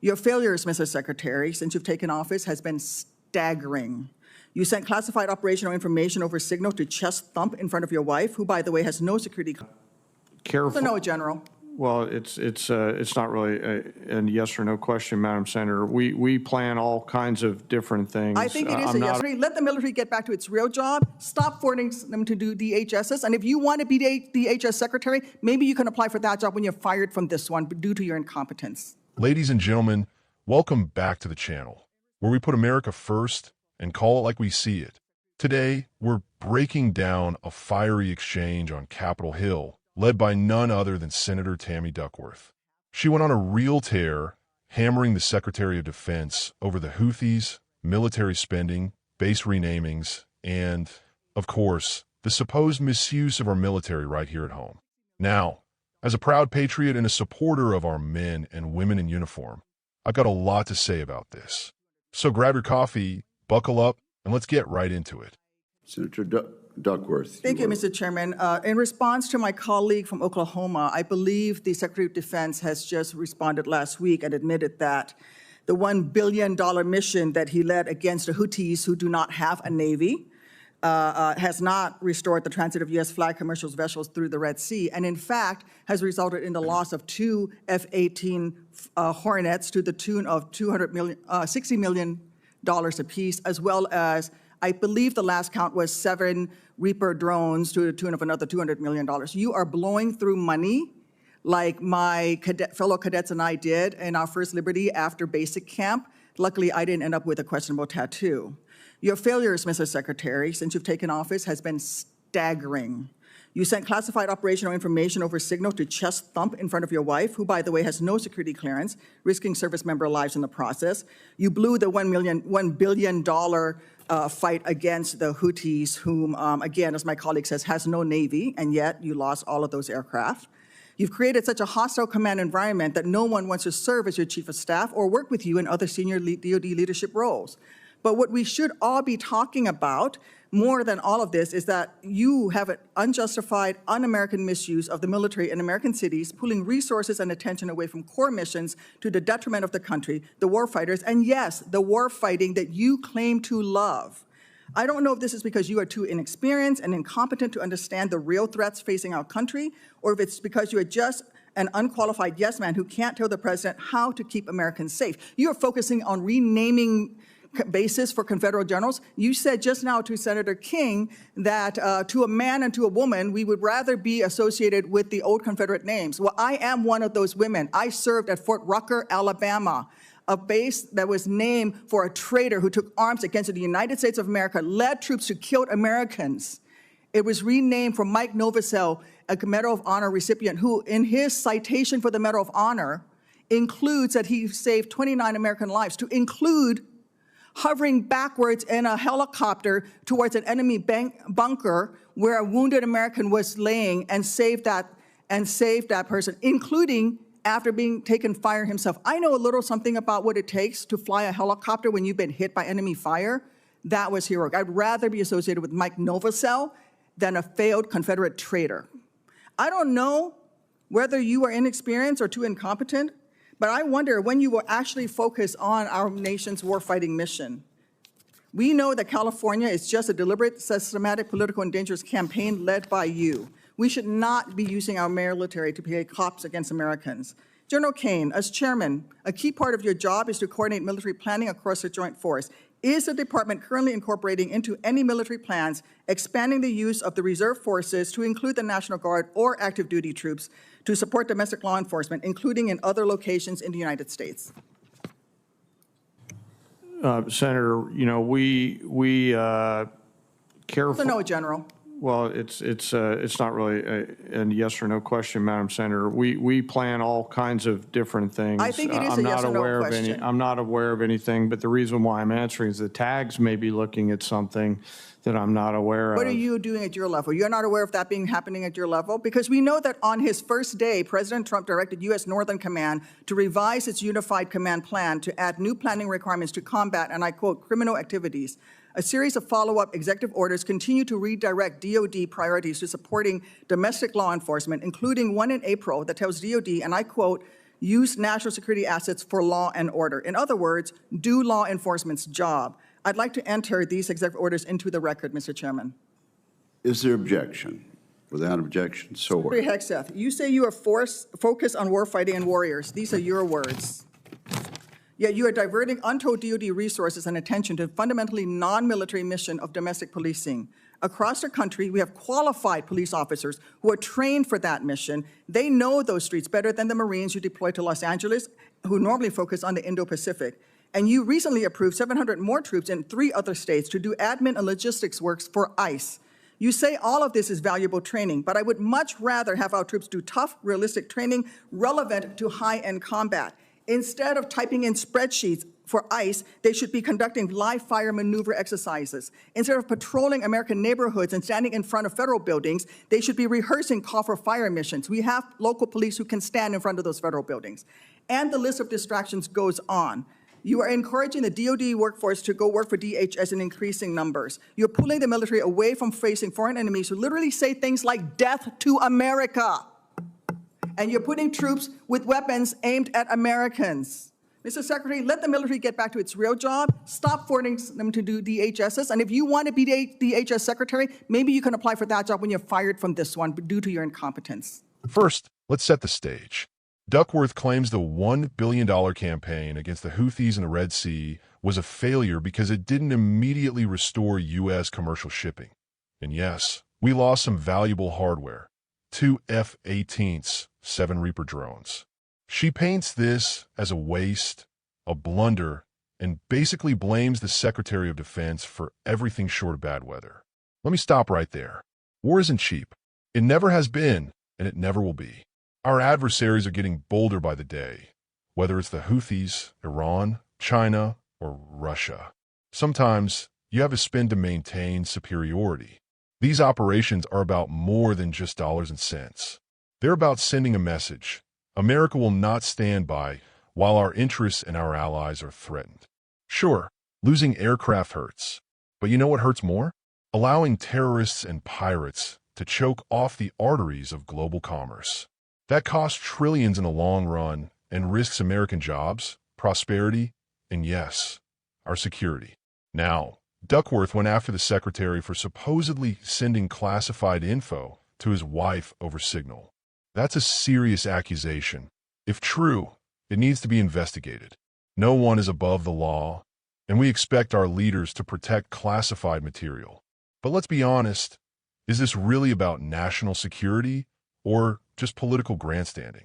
Your failures, Mr. Secretary, since you've taken office has been staggering. You sent classified operational information over Signal to chest thump in front of your wife, who, by the way, has no security. Careful. So no, General. Well, it's not really a yes or no question, Madam Senator. We plan all kinds of different things. I think it is a yes. Let the military get back to its real job. Stop forcing them to do DHSs. And if you want to be DHS Secretary, maybe you can apply for that job when you're fired from this one due to your incompetence. Ladies and gentlemen, welcome back to the channel, where we put America first and call it like we see it. Today, we're breaking down a fiery exchange on Capitol Hill, led by none other than Senator Tammy Duckworth. She went on a real tear, hammering the Secretary of Defense over the Houthis, military spending, base renamings, and, of course, the supposed misuse of our military right here at home. Now, as a proud patriot and a supporter of our men and women in uniform, I've got a lot to say about this. So grab your coffee, buckle up, and let's get right into it. Senator Duckworth. Thank you, Mr. Chairman. In response to my colleague from Oklahoma, I believe the Secretary of Defense has just responded last week and admitted that the $1 billion mission that he led against the Houthis, who do not have a Navy, has not restored the transit of U.S. flag commercial vessels through the Red Sea, and in fact has resulted in the loss of 2 F-18 Hornets to the tune of $60 million apiece, as well as, I believe the last count was 7 Reaper drones to the tune of another $200 million. You are blowing through money like my fellow cadets and I did in our first Liberty after basic camp. Luckily, I didn't end up with a questionable tattoo. Your failures, Mr. Secretary, since you've taken office has been staggering. You sent classified operational information over Signal to chest thump in front of your wife, who, by the way, has no security clearance, risking service member lives in the process. You blew the $1 billion fight against the Houthis, whom, again, as my colleague says, has no Navy, and yet you lost all of those aircraft. You've created such a hostile command environment that no one wants to serve as your chief of staff or work with you in other senior DoD leadership roles. But what we should all be talking about, more than all of this, is that you have an unjustified, un-American misuse of the military in American cities, pulling resources and attention away from core missions to the detriment of the country, the war fighters, and yes, the war fighting that you claim to love. I don't know if this is because you are too inexperienced and incompetent to understand the real threats facing our country, or if it's because you are just an unqualified yes man who can't tell the president how to keep Americans safe. You are focusing on renaming basis for Confederate generals. You said just now to Senator King that to a man and to a woman, we would rather be associated with the old Confederate names. Well, I am one of those women. I served at Fort Rucker, Alabama, a base that was named for a traitor who took arms against the United States of America, led troops who killed Americans. It was renamed for Mike Novosel, a Medal of Honor recipient who, in his citation for the Medal of Honor, includes that he saved 29 American lives, to include hovering backwards in a helicopter towards an enemy bunker where a wounded American was laying and saved that person, including after being taken fire himself. I know a little something about what it takes to fly a helicopter when you've been hit by enemy fire. That was heroic. I'd rather be associated with Mike Novosel than a failed Confederate traitor. I don't know whether you are inexperienced or too incompetent, but I wonder when you will actually focus on our nation's warfighting mission. We know that California is just a deliberate, systematic, political and dangerous campaign led by you. We should not be using our military to play cops against Americans. General Kane, as chairman, a key part of your job is to coordinate military planning across the joint force. Is the department currently incorporating into any military plans expanding the use of the reserve forces to include the National Guard or active duty troops to support domestic law enforcement, including in other locations in the United States? Senator, you know, we careful. So no, General. Well, it's not really a yes or no question, Madam Senator. We plan all kinds of different things. I think it is a yes or no question. I'm not aware of anything, but the reason why I'm answering is the tags may be looking at something that I'm not aware of. What are you doing at your level? You're not aware of that happening at your level? Because we know that on his first day, President Trump directed U.S. Northern Command to revise its unified command plan to add new planning requirements to combat, and I quote, criminal activities. A series of follow-up executive orders continue to redirect DoD priorities to supporting domestic law enforcement, including one in April that tells DoD, and I quote, use national security assets for law and order. In other words, do law enforcement's job. I'd like to enter these executive orders into the record, Mr. Chairman. Is there objection? Without objection, so ordered. Secretary Hegseth, you say you are focused on warfighting and warriors. These are your words. Yet you are diverting untold DoD resources and attention to a fundamentally non-military mission of domestic policing. Across the country, we have qualified police officers who are trained for that mission. They know those streets better than the Marines you deploy to Los Angeles, who normally focus on the Indo-Pacific. And you recently approved 700 more troops in 3 other states to do admin and logistics works for ICE. You say all of this is valuable training, but I would much rather have our troops do tough, realistic training relevant to high-end combat. Instead of typing in spreadsheets for ICE, they should be conducting live fire maneuver exercises. Instead of patrolling American neighborhoods and standing in front of federal buildings, they should be rehearsing call for fire missions. We have local police who can stand in front of those federal buildings. And the list of distractions goes on. You are encouraging the DoD workforce to go work for DHS in increasing numbers. You're pulling the military away from facing foreign enemies who literally say things like death to America. And you're putting troops with weapons aimed at Americans. Mr. Secretary, let the military get back to its real job. Stop forcing them to do DHSs. And if you want to be DHS Secretary, maybe you can apply for that job when you're fired from this one due to your incompetence. First, let's set the stage. Duckworth claims the $1 billion campaign against the Houthis in the Red Sea was a failure because it didn't immediately restore U.S. commercial shipping. And yes, we lost some valuable hardware. 2 F-18s, 7 Reaper drones. She paints this as a waste, a blunder, and basically blames the Secretary of Defense for everything short of bad weather. Let me stop right there. War isn't cheap. It never has been, and it never will be. Our adversaries are getting bolder by the day, whether it's the Houthis, Iran, China, or Russia. Sometimes you have to spend to maintain superiority. These operations are about more than just dollars and cents. They're about sending a message. America will not stand by while our interests and our allies are threatened. Sure, losing aircraft hurts, but you know what hurts more? Allowing terrorists and pirates to choke off the arteries of global commerce. That costs trillions in the long run and risks American jobs, prosperity, and yes, our security. Now, Duckworth went after the Secretary for supposedly sending classified info to his wife over Signal. That's a serious accusation. If true, it needs to be investigated. No one is above the law, and we expect our leaders to protect classified material. But let's be honest, is this really about national security or just political grandstanding?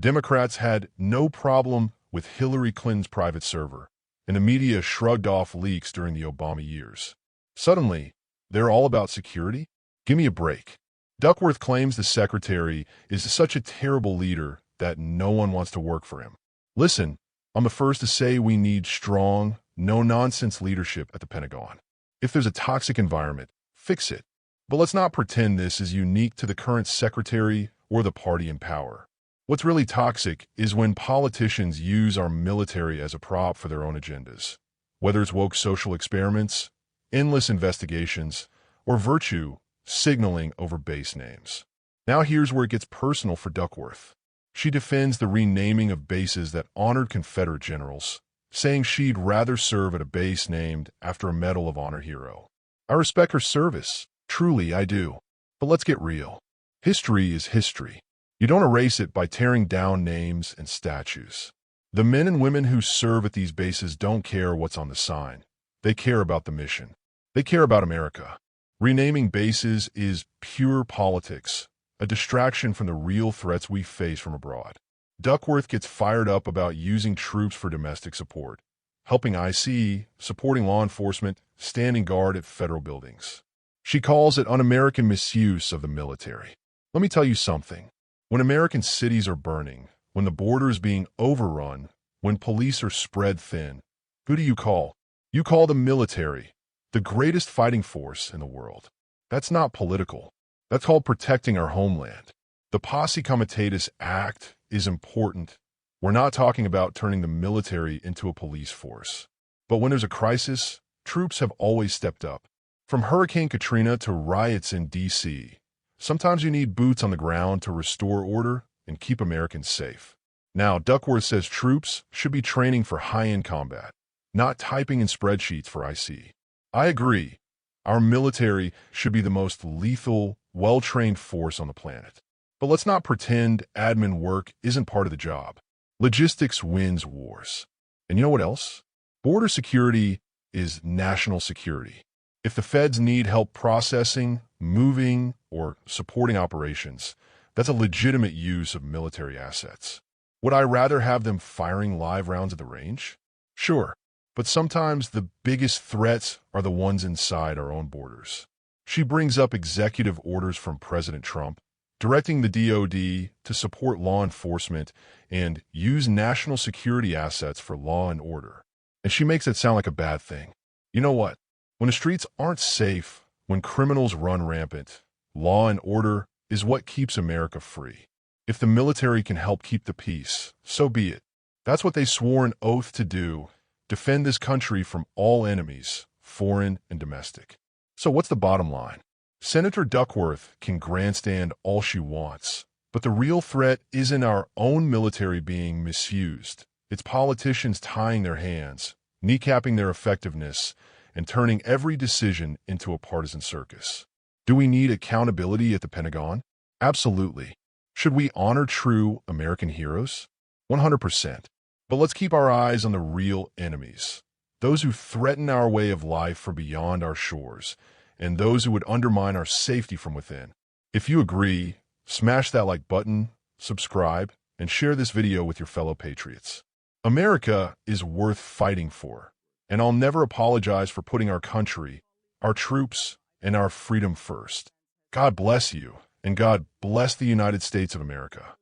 Democrats had no problem with Hillary Clinton's private server, and the media shrugged off leaks during the Obama years. Suddenly, they're all about security? Give me a break. Duckworth claims the Secretary is such a terrible leader that no one wants to work for him. Listen, I'm the first to say we need strong, no-nonsense leadership at the Pentagon. If there's a toxic environment, fix it. But let's not pretend this is unique to the current Secretary or the party in power. What's really toxic is when politicians use our military as a prop for their own agendas. Whether it's woke social experiments, endless investigations, or virtue signaling over base names. Now here's where it gets personal for Duckworth. She defends the renaming of bases that honored Confederate generals, saying she'd rather serve at a base named after a Medal of Honor hero. I respect her service. Truly, I do. But let's get real. History is history. You don't erase it by tearing down names and statues. The men and women who serve at these bases don't care what's on the sign. They care about the mission. They care about America. Renaming bases is pure politics, a distraction from the real threats we face from abroad. Duckworth gets fired up about using troops for domestic support, helping IC, supporting law enforcement, standing guard at federal buildings. She calls it un-American misuse of the military. Let me tell you something. When American cities are burning, when the border is being overrun, when police are spread thin, who do you call? You call the military, the greatest fighting force in the world. That's not political. That's called protecting our homeland. The Posse Comitatus Act is important. We're not talking about turning the military into a police force. But when there's a crisis, troops have always stepped up. From Hurricane Katrina to riots in D.C., sometimes you need boots on the ground to restore order and keep Americans safe. Now, Duckworth says troops should be training for high-end combat, not typing in spreadsheets for IC. I agree. Our military should be the most lethal, well-trained force on the planet. But let's not pretend admin work isn't part of the job. Logistics wins wars. And you know what else? Border security is national security. If the feds need help processing, moving, or supporting operations, that's a legitimate use of military assets. Would I rather have them firing live rounds at the range? Sure, but sometimes the biggest threats are the ones inside our own borders. She brings up executive orders from President Trump, directing the DoD to support law enforcement and use national security assets for law and order. And she makes it sound like a bad thing. You know what? When the streets aren't safe, when criminals run rampant, law and order is what keeps America free. If the military can help keep the peace, so be it. That's what they swore an oath to do, defend this country from all enemies, foreign and domestic. So what's the bottom line? Senator Duckworth can grandstand all she wants, but the real threat isn't our own military being misused. It's politicians tying their hands, kneecapping their effectiveness, and turning every decision into a partisan circus. Do we need accountability at the Pentagon? Absolutely. Should we honor true American heroes? 100%. But let's keep our eyes on the real enemies, those who threaten our way of life from beyond our shores, and those who would undermine our safety from within. If you agree, smash that like button, subscribe, and share this video with your fellow patriots. America is worth fighting for, and I'll never apologize for putting our country, our troops, and our freedom first. God bless you, and God bless the United States of America.